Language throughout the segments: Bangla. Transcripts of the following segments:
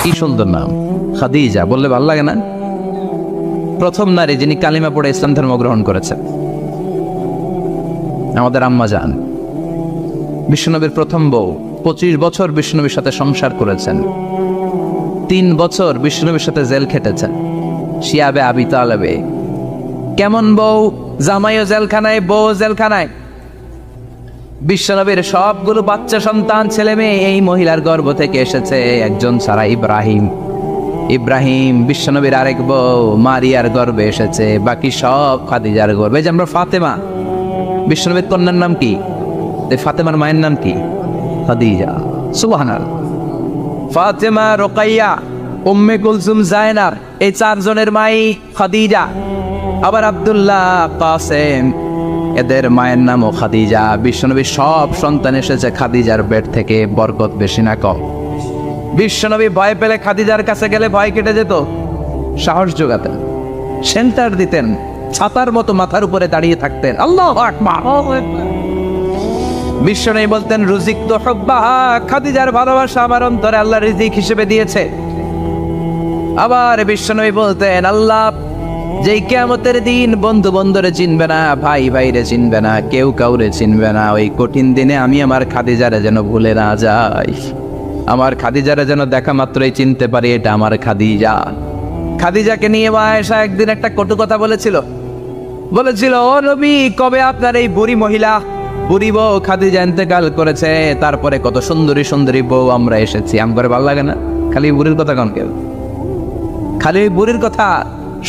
কি সুন্দর নাম, খাদিজা বললে ভালো লাগে না? প্রথম নারী যিনি কালিমা পড়ে ইসলাম ধর্ম গ্রহণ করেছেন আমাদের আম্মা জান, বিশ্বনবীর প্রথম বউ। 25 বছর বিশ্বনবীর সাথে সংসার করেছেন, 3 বছর বিশ্বনবীর সাথে জেল খেটেছেন, শিয়াবে আবি তালেবে। কেমন বউ? জামাইও জেলখানায়, বউ জেলখানায়। বিশ্বনবীর সবগুলো বাচ্চা সন্তান, ছেলে মেয়ে এই মহিলার গর্ভ থেকে এসেছে, একজন ছাড়া ইব্রাহিম বিশ্বনবীর আরেক বউ মারিয়ার গর্ভে এসেছে, বাকি সব খাদিজার গর্ভে। যে আমরা ফাতেমা, বিশ্বনবীর কন্যার নাম কি? ফাতেমার মায়ের নাম কি? খাদিজা। সুবহানাল্লাহ। ফাতেমা, রোকাইয়া, উম্মে কুলসুম, জায়নাব, এই 4 জনের মাই খাদিজা। আবার আব্দুল্লাহ, কাসেম, এদের মায়ের নামও খাদিজা। বিশ্বনবীর সব সন্তান এসেছে খাদিজার পেট থেকে। বরকত বেশি না কম? বিশ্বনবী ভয় পেলে খাদিজার কাছে গেলে ভয় কেটে যেত, সাহস যোগাতেন, সেন্টার দিতেন, ছাতার মতো মাথার উপরে দাঁড়িয়ে থাকতেন। আল্লাহু আকবার। বিশ্বনবী বলতেন, রুজিক তো হুব্বাহা, খাদিজার ভালোবাসা আমার অন্তরে আল্লাহ রিজিক হিসেবে দিয়েছে। আবার বিশ্বনবী বলতেন, আল্লাহ যেই কিয়ামতের দিন বন্ধু বন্ধুরে চিনবে না, ভাই ভাইরে চিনবে না, কেউ কাউরে চিনবে না, ওই কঠিন দিনে আমি আমার খাদিজারে যেন ভুলে না যাই, আমার খাদিজারে যেন দেখা মাত্রই চিনতে পারি এটা আমার খাদিজা। খাদিজাকে নিয়ে মা আয়েশা একদিন একটা কটু কথা বলেছিল, ও নবী, কবে আপনার এই বুড়ি মহিলা, বুড়ি বউ খাদিজা ইন্তেকাল করেছে, তারপরে কত সুন্দরী সুন্দরী বউ আমরা এসেছি, আমার ভালো লাগে না? খালি বুড়ির কথা কন কেউ, খালি বুড়ির কথা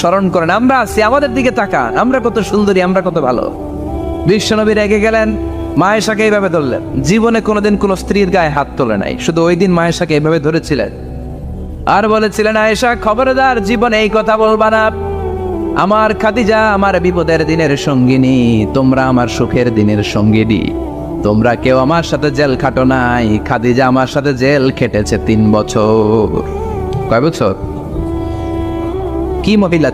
স্মরণ করেন। আমরা আছি, আমাদের দিকে তাকান, আমরা কত সুন্দরী, আমরা কত ভালো। বিশ্বনবী রেগে গেলেন, মা আয়েশাকে এইভাবে ধরলেন। জীবনে কোনোদিন কোনো স্ত্রীর গায়ে হাত তোলে নাই, শুধু ওই দিন মা আয়েশাকে এইভাবে ধরেছিলেন আর বলেছিলেন, আয়েশা খবরদার, জীবনে এই কথা বলবা না। আমার খাদিজা আমার বিপদের দিনের সঙ্গিনী, তোমরা আমার সুখের দিনের সঙ্গিনী। তোমরা কেউ আমার সাথে জেল খাটো নাই, খাদিজা আমার সাথে জেল খেটেছে 3 বছর। কয় বছর? কি মহিলা